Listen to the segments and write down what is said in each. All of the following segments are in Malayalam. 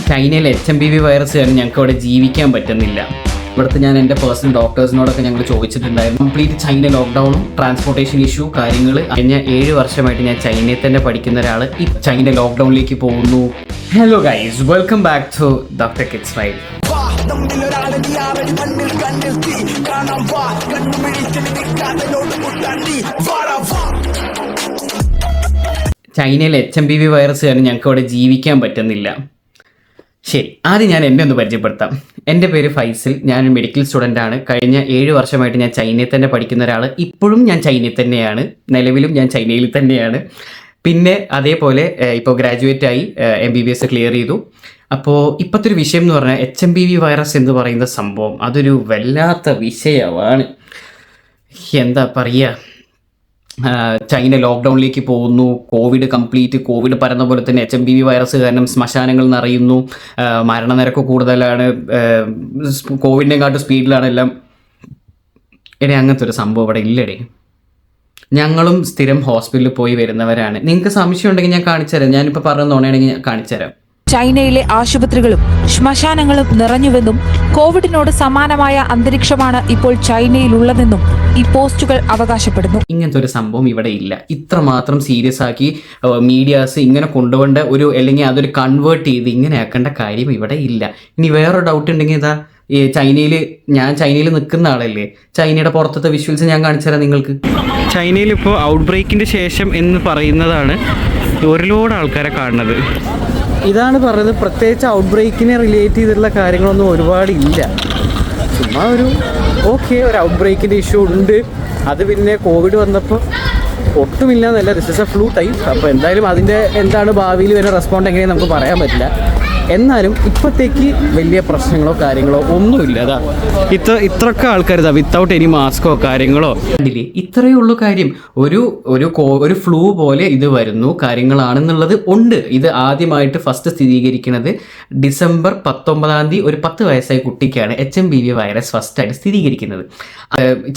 ചൈനയിൽ HMPV വൈറസ് കാരണം ഞങ്ങൾക്ക് അവിടെ ജീവിക്കാൻ പറ്റുന്നില്ല. ഇവിടുത്തെ ഞാൻ എൻ്റെ പേഴ്സണൽ ഡോക്ടേഴ്സിനോടൊക്കെ ഞങ്ങൾ ചോദിച്ചിട്ടുണ്ടായിരുന്നു. കംപ്ലീറ്റ് ചൈന ലോക്ക്ഡൗണും ട്രാൻസ്പോർട്ടേഷൻ ഇഷ്യൂ കാര്യങ്ങൾ. കഴിഞ്ഞ 7 വർഷമായിട്ട് ഞാൻ ചൈനയിൽ തന്നെ പഠിക്കുന്ന ഒരാൾ ഈ ചൈന ലോക്ക്ഡൗണിലേക്ക് പോകുന്നു. Hello guys, welcome back to doctor kids smile. ചൈനയിൽ HMPV വൈറസ് കാരണം ഞങ്ങൾക്ക് അവിടെ ജീവിക്കാൻ പറ്റുന്നില്ല. ശരി, ആദ്യം ഞാൻ എന്നെ ഒന്ന് പരിചയപ്പെടുത്താം. എൻ്റെ പേര് ഫൈസൽ, ഞാനൊരു മെഡിക്കൽ സ്റ്റുഡൻ്റ് ആണ്. കഴിഞ്ഞ 7 വർഷമായിട്ട് ഞാൻ ചൈനയിൽ തന്നെ പഠിക്കുന്ന ഒരാൾ. ഇപ്പോഴും ഞാൻ ചൈനയിൽ തന്നെയാണ്, നിലവിലും ഞാൻ ചൈനയിൽ തന്നെയാണ്. പിന്നെ അതേപോലെ ഇപ്പോൾ ഗ്രാജുവേറ്റ് ആയി, MBBS ക്ലിയർ ചെയ്തു. അപ്പോൾ ഇപ്പോഴത്തെ ഒരു വിഷയം എന്ന് പറഞ്ഞാൽ HMPV വൈറസ് എന്ന് പറയുന്ന സംഭവം അതൊരു വല്ലാത്ത വിഷയമാണ്. എന്താ പറയുക, ചൈന ലോക്ക്ഡൗണിലേക്ക് പോകുന്നു. കോവിഡ് പരന്ന പോലെ തന്നെ HMPV വൈറസ് കാരണം ശ്മശാനങ്ങൾ നിറയുന്നു. മരണനിരക്ക് കൂടുതലാണ്, കോവിഡിനെക്കാട്ടും സ്പീഡിലാണ് എല്ലാം. എടേ, അങ്ങനത്തെ ഒരു സംഭവം ഇവിടെ ഇല്ലടേ. ഞങ്ങളും സ്ഥിരം ഹോസ്പിറ്റലിൽ പോയി വരുന്നവരാണ്. നിങ്ങൾക്ക് സംശയം ഉണ്ടെങ്കിൽ ഞാൻ കാണിച്ചുതരാം. ഞാനിപ്പോൾ പറഞ്ഞോണെങ്കിൽ ഞാൻ കാണിച്ചുതരാം. ചൈനയിലെ ആശുപത്രികളും ശ്മശാനങ്ങളും നിറഞ്ഞുവെന്നും കോവിഡിനോട് സമാനമായ അന്തരീക്ഷമാണ് ഇപ്പോൾ ചൈനയിലുള്ളതെന്നും ഈ പോസ്റ്റുകൾ അവകാശപ്പെടുന്നു. ഇങ്ങനത്തെ ഒരു സംഭവം ഇവിടെ ഇല്ല. ഇത്രമാത്രം സീരിയസ് ആക്കി മീഡിയാസ് ഇങ്ങനെ കൊണ്ടുപോകേണ്ട ഒരു, അല്ലെങ്കിൽ അതൊരു കൺവേർട്ട് ചെയ്ത് ഇങ്ങനെ ആക്കേണ്ട കാര്യം ഇവിടെ ഇല്ല. ഇനി വേറൊരു ഡൗട്ട് ഉണ്ടെങ്കിൽ ഇതാ, ഞാൻ ചൈനയിൽ നിൽക്കുന്ന ആളല്ലേ, ചൈനയുടെ പുറത്തത്തെ വിഷ്വൽസ് ഞാൻ കാണിച്ചു തരാം നിങ്ങൾക്ക്. ചൈനയിൽ ഇപ്പോൾ ഔട്ട് ബ്രേക്കിൻ്റെ ശേഷം എന്ന് പറയുന്നതാണ് ഒരുപാട് ആൾക്കാരെ കാണുന്നത്. ഇതാണ് പറഞ്ഞത്. പ്രത്യേകിച്ച് ഔട്ട് ബ്രേക്കിനെ റിലേറ്റ് ചെയ്തിട്ടുള്ള കാര്യങ്ങളൊന്നും ഒരുപാട് ഇല്ല. ചുമ്മാ ഒരു ഔട്ട് ബ്രേക്കിൻ്റെ ഇഷ്യൂ ഉണ്ട്. അത് പിന്നെ കോവിഡ് വന്നപ്പോൾ ഒട്ടുമില്ല എന്നല്ല, this is a flu type. അപ്പോൾ എന്തായാലും അതിൻ്റെ എന്താണ് ഭാവിയിൽ വരുന്ന റെസ്പോണ്ട് എങ്ങനെയാണ് നമുക്ക് പറയാൻ പറ്റില്ല. എന്നാലും ഇപ്പോഴത്തേക്ക് വലിയ പ്രശ്നങ്ങളോ കാര്യങ്ങളോ ഒന്നുമില്ല. അതാ ഇത്രയൊക്കെ ആൾക്കാർ ഇതാ വിത്തൗട്ട് എനി മാസ്കോ കാര്യങ്ങളോ കണ്ടില്ലേ. ഇത്രയേ ഉള്ളൂ കാര്യം. ഒരു ഫ്ലൂ പോലെ ഇത് വരുന്നു കാര്യങ്ങളാണെന്നുള്ളത് ഉണ്ട്. ഇത് ആദ്യമായിട്ട് ഫസ്റ്റ് സ്ഥിരീകരിക്കുന്നത് ഡിസംബർ 19 ഒരു 10 വയസ്സായ കുട്ടിക്കാണ് HMPV വൈറസ് ഫസ്റ്റായിട്ട് സ്ഥിരീകരിക്കുന്നത്.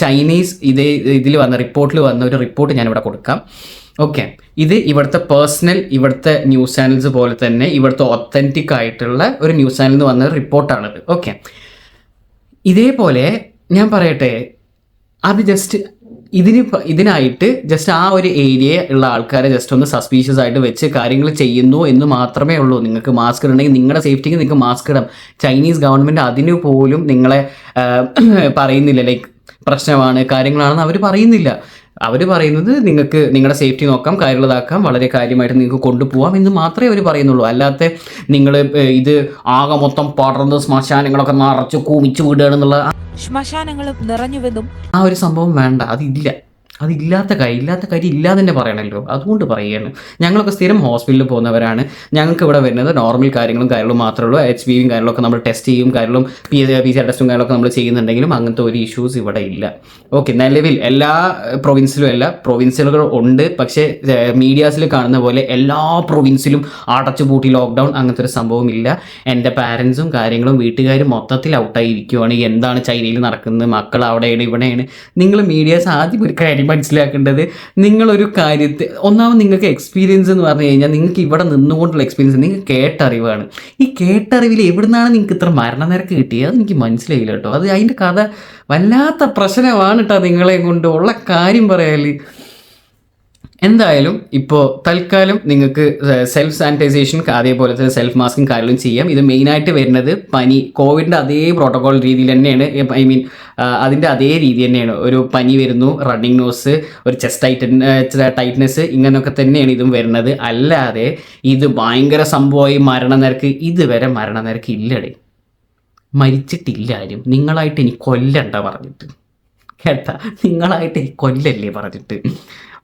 ചൈനീസ് ഇതിൽ വന്ന റിപ്പോർട്ടിൽ വന്ന ഒരു റിപ്പോർട്ട് ഞാനിവിടെ കൊടുക്കാം. ഓക്കെ, ഇത് ഇവിടുത്തെ ന്യൂസ് ചാനൽസ് പോലെ തന്നെ ഇവിടുത്തെ ഒത്തൻറ്റിക് ആയിട്ടുള്ള ഒരു ന്യൂസ് ചാനലിൽ നിന്ന് വന്ന റിപ്പോർട്ടാണിത്. ഓക്കെ, ഇതേപോലെ ഞാൻ പറയട്ടെ, അത് ജസ്റ്റ് ഇതിനായിട്ട് ജസ്റ്റ് ആ ഒരു ഏരിയ ഉള്ള ആൾക്കാരെ ജസ്റ്റ് ഒന്ന് സസ്പീഷ്യസ് ആയിട്ട് വെച്ച് കാര്യങ്ങൾ ചെയ്യുന്നു എന്ന് മാത്രമേ ഉള്ളൂ. നിങ്ങൾക്ക് മാസ്ക് ഇടണമെങ്കിൽ നിങ്ങളുടെ സേഫ്റ്റിക്ക് നിങ്ങൾക്ക് മാസ്ക് ഇടാം. ചൈനീസ് ഗവൺമെൻറ് അതിന് പോലും നിങ്ങളെ പറയുന്നില്ല, ലൈക്ക് പ്രശ്നമാണ് കാര്യങ്ങളാണെന്ന് അവർ പറയുന്നില്ല. അവർ പറയുന്നത് നിങ്ങൾക്ക് നിങ്ങളുടെ സേഫ്റ്റി നോക്കാം, കാര്യങ്ങളതാക്കാം, വളരെ കാര്യമായിട്ട് നിങ്ങൾക്ക് കൊണ്ടുപോകാം എന്ന് മാത്രമേ അവർ പറയുന്നുള്ളൂ. അല്ലാതെ നിങ്ങൾ ഇത് ആകെ മൊത്തം പടർന്ന് ശ്മശാനങ്ങളൊക്കെ നിറച്ച് കൂമിച്ച് വിടുകയാണെന്നുള്ള ശ്മശാനങ്ങളും നിറഞ്ഞുവെന്നും ആ ഒരു സംഭവം വേണ്ട. ഇല്ലാത്ത കാര്യം ഇല്ലാതെ തന്നെ പറയണമല്ലോ, അതുകൊണ്ട് പറയുകയാണ്. ഞങ്ങളൊക്കെ സ്ഥിരം ഹോസ്പിറ്റലിൽ പോകുന്നവരാണ്. ഞങ്ങൾക്ക് ഇവിടെ വരുന്നത് നോർമൽ കാര്യങ്ങളും മാത്രമേ ഉള്ളൂ. HPV കാര്യങ്ങളൊക്കെ നമ്മൾ ടെസ്റ്റ് ചെയ്യും, കാര്യങ്ങളും PCR ടെസ്റ്റും കാര്യങ്ങളൊക്കെ നമ്മൾ ചെയ്യുന്നുണ്ടെങ്കിലും അങ്ങനത്തെ ഒരു ഇഷ്യൂസ് ഇവിടെ ഇല്ല. ഓക്കെ, നിലവിൽ എല്ലാ പ്രൊവിൻസിലുകൾ ഉണ്ട്. പക്ഷേ മീഡിയാസിൽ കാണുന്ന പോലെ എല്ലാ പ്രൊവിൻസിലും അടച്ചുപൂട്ടി ലോക്ക്ഡൗൺ അങ്ങനത്തെ ഒരു സംഭവം ഇല്ല. എൻ്റെ പാരൻസും കാര്യങ്ങളും വീട്ടുകാരും മൊത്തത്തിൽ ഔട്ടായിരിക്കുവാണ്. എന്താണ് ചൈനയിൽ നടക്കുന്നത്, മക്കൾ അവിടെയാണ് ഇവിടെയാണ്. നിങ്ങൾ മീഡിയാസ് ആദ്യം ഒരു കാര്യം മനസ്സിലാക്കേണ്ടത്, നിങ്ങളൊരു കാര്യത്തെ ഒന്നാമത് നിങ്ങൾക്ക് എക്സ്പീരിയൻസ് എന്ന് പറഞ്ഞു കഴിഞ്ഞാൽ നിങ്ങൾക്ക് ഇവിടെ നിന്നുകൊണ്ടുള്ള എക്സ്പീരിയൻസ് നിങ്ങൾക്ക് കേട്ടറിവാണ്. ഈ കേട്ടറിവിൽ എവിടുന്നാണ് നിങ്ങൾക്ക് ഇത്ര മരണനിരക്ക് കിട്ടിയത് അത് എനിക്ക് മനസ്സിലായില്ല കേട്ടോ. അത് അതിൻ്റെ കഥ വല്ലാത്ത പ്രശ്നമാണ് കേട്ടോ. നിങ്ങളെ കൊണ്ട് ഉള്ള കാര്യം പറയാൽ എന്തായാലും ഇപ്പോൾ തൽക്കാലം നിങ്ങൾക്ക് സെൽഫ് സാനിറ്റൈസേഷൻ അതേപോലെ തന്നെ സെൽഫ് മാസ്കും കാര്യങ്ങളും ചെയ്യാം. ഇത് മെയിനായിട്ട് വരുന്നത് കോവിഡിൻ്റെ അതേ പ്രോട്ടോകോൾ രീതിയിൽ തന്നെയാണ്. അതിൻ്റെ അതേ രീതി തന്നെയാണ്. ഒരു പനി വരുന്നു, റണ്ണിങ് നോസ്, ഒരു ചെസ്റ്റ് ടൈറ്റ്നെസ്, ഇങ്ങനെയൊക്കെ തന്നെയാണ് ഇതും വരുന്നത്. അല്ലാതെ ഇത് ഭയങ്കര സംഭവമായി മരണനിരക്ക്, ഇതുവരെ മരണനിരക്ക് ഇല്ലടേ, മരിച്ചിട്ടില്ല ആരും. നിങ്ങളായിട്ട് ഇനി കൊല്ലണ്ട പറഞ്ഞിട്ട് കേട്ടാ, നിങ്ങളായിട്ട് ഇനി കൊല്ലല്ലേ പറഞ്ഞിട്ട്.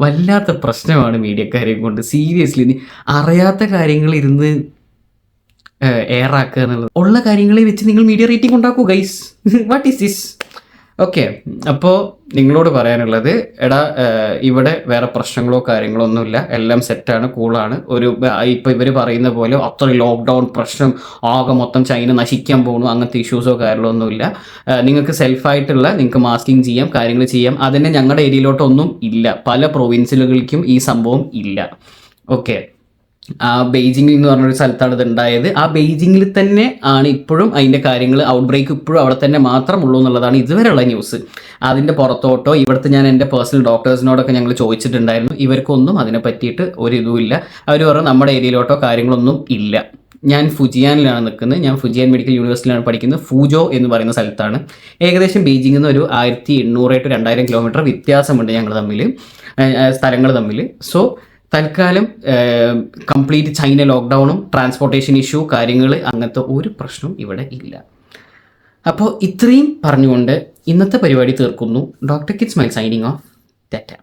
വല്ലാത്ത പ്രശ്നമാണ് മീഡിയക്കാരെയും കൊണ്ട്. സീരിയസ്ലി അറിയാത്ത കാര്യങ്ങൾ ഇരുന്ന് എയറാക്കുക എന്നുള്ളത്. ഉള്ള കാര്യങ്ങളെ വെച്ച് നിങ്ങൾ മീഡിയ റേറ്റിംഗ് ഉണ്ടാക്കൂ guys. What is this? Okay, അപ്പോൾ നിങ്ങളോട് പറയാനുള്ളത്, ഇവിടെ വേറെ പ്രശ്നങ്ങളോ കാര്യങ്ങളോ ഒന്നുമില്ല, എല്ലാം സെറ്റാണ്, കൂളാണ്. ഇപ്പോൾ ഇവർ പറയുന്ന പോലെ അത്ര ലോക്ക്ഡൗൺ പ്രശ്നം ആകെ മൊത്തം ചൈന നശിക്കാൻ പോകുന്നു അങ്ങനത്തെ ഇഷ്യൂസോ കാര്യങ്ങളോ ഒന്നുമില്ല. നിങ്ങൾക്ക് സെൽഫായിട്ടുള്ള നിങ്ങൾക്ക് മാസ്കിങ് ചെയ്യാം, കാര്യങ്ങൾ ചെയ്യാം. അതിന് ഞങ്ങളുടെ ഏരിയയിലോട്ടൊന്നും ഇല്ല, പല പ്രൊവിൻസിലുകൾക്കും ഈ സംഭവം ഇല്ല. ഓക്കെ, ബെയ്ജിംഗ് എന്ന് പറഞ്ഞൊരു സ്ഥലത്താണ് ഇത് ഉണ്ടായത്. ആ ബെയ്ജിങ്ങിൽ തന്നെ ആണ് ഇപ്പോഴും അതിൻ്റെ കാര്യങ്ങൾ, ഔട്ട് ബ്രേക്ക് ഇപ്പോഴും അവിടെ തന്നെ മാത്രമുള്ളൂ എന്നുള്ളതാണ് ഇതുവരെയുള്ള ന്യൂസ്. അതിൻ്റെ പുറത്തോട്ടോ ഇവിടുത്തെ ഞാൻ എൻ്റെ പേഴ്സണൽ ഡോക്ടേഴ്സിനോടൊക്കെ ഞങ്ങൾ ചോദിച്ചിട്ടുണ്ടായിരുന്നു. ഇവർക്കൊന്നും അതിനെ പറ്റിയിട്ട് ഒരു ഇതുമില്ല. അവർ പറഞ്ഞു നമ്മുടെ ഏരിയയിലോട്ടോ കാര്യങ്ങളൊന്നും ഇല്ല. ഞാൻ ഫുജിയാനിലാണ് നിൽക്കുന്നത്. ഞാൻ ഫുജിയാൻ മെഡിക്കൽ യൂണിവേഴ്സിറ്റിയിലാണ് പഠിക്കുന്നത്. ഫൂജോ എന്ന് പറയുന്ന സ്ഥലത്താണ്. ഏകദേശം ബെയ്ജിങ്ങിൽ നിന്ന് ഒരു 1800 to 2000 കിലോമീറ്റർ വ്യത്യാസമുണ്ട് ഞങ്ങൾ തമ്മിൽ, സ്ഥലങ്ങൾ തമ്മിൽ. സോ തൽക്കാലം കംപ്ലീറ്റ് ചൈന ലോക്ക്ഡൗണും ട്രാൻസ്പോർട്ടേഷൻ ഇഷ്യൂ കാര്യങ്ങൾ അങ്ങനത്തെ ഒരു പ്രശ്നവും ഇവിടെ ഇല്ല. അപ്പോൾ ഇത്രയും പറഞ്ഞുകൊണ്ട് ഇന്നത്തെ പരിപാടി തീർക്കുന്നു. Doctor kid smile signing off. Tata.